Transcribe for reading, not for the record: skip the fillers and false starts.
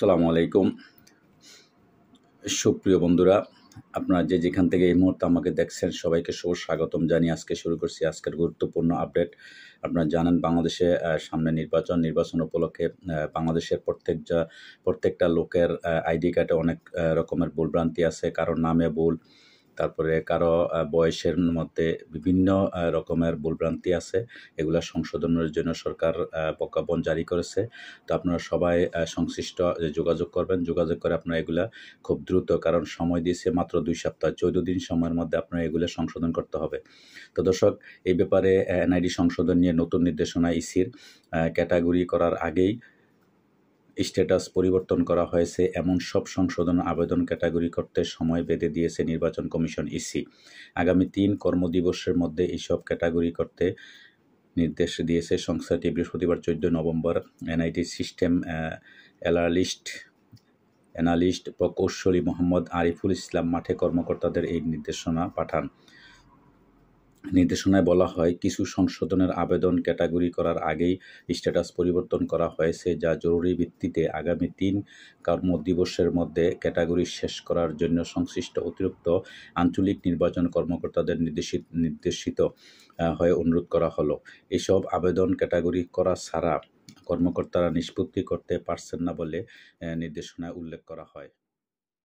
আসসালামু আলাইকুম। সুপ্রিয় বন্ধুরা, আপনারা যেখান থেকে এই মুহূর্তে আমাকে দেখছেন সবাইকে স্বাগতম জানিয়ে আজকে শুরু করছি আজকের গুরুত্বপূর্ণ আপডেট। আপনারা জানেন বাংলাদেশে সামনে নির্বাচন উপলক্ষে বাংলাদেশের প্রত্যেকটা লোকের আইডি কার্ডে অনেক রকমের ভুলভ্রান্তি আছে। কারো নামে ভুল, তারপরে কারো বয়সের মধ্যে বিভিন্ন রকমের ভুলভ্রান্তি আছে। এগুলা সংশোধনের জন্য সরকার প্রজ্ঞাপন জারি করেছে। তো আপনারা সবাই সংশ্লিষ্ট যোগাযোগ করবেন। যোগাযোগ করে আপনারা এগুলা খুব দ্রুত, কারণ সময় দিয়েছে মাত্র 2 সপ্তাহ, 14 দিন সময়ের মধ্যে আপনারা এগুলো সংশোধন করতে হবে। তো দর্শক, এই ব্যাপারে এনআইডি সংশোধন নিয়ে নতুন নির্দেশনা ইসির ক্যাটাগরি করার আগেই স্ট্যাটাস পরিবর্তন করা হয়েছে এমন সব সংশোধন আবেদন ক্যাটাগরি করতে সময় বেঁধে দিয়েছে নির্বাচন কমিশন ইসি। আগামী 3 কর্মদিবসের মধ্যে এইসব ক্যাটাগরি করতে নির্দেশ দিয়েছে সংস্থাটি। বৃহস্পতিবার 14 নভেম্বর এনআইডি সিস্টেম অ্যানালিস্ট প্রকৌশলী মোহাম্মদ আরিফুল ইসলাম মাঠে কর্মকর্তাদের এই নির্দেশনা পাঠান। নির্দেশনায় বলা হয়, কিছু সংশোধনের আবেদন ক্যাটাগরি করার আগেই স্ট্যাটাস পরিবর্তন করা হয়েছে, যা জরুরি ভিত্তিতে আগামী 3 কর্মদিবসের মধ্যে ক্যাটাগরি শেষ করার জন্য সংশ্লিষ্ট অতিরিক্ত আঞ্চলিক নির্বাচন কর্মকর্তাদের নির্দেশিত হয়ে অনুরোধ করা হলো। এসব আবেদন ক্যাটাগরি করা ছাড়া কর্মকর্তারা নিষ্পত্তি করতে পারছেন না বলে নির্দেশনায় উল্লেখ করা হয়।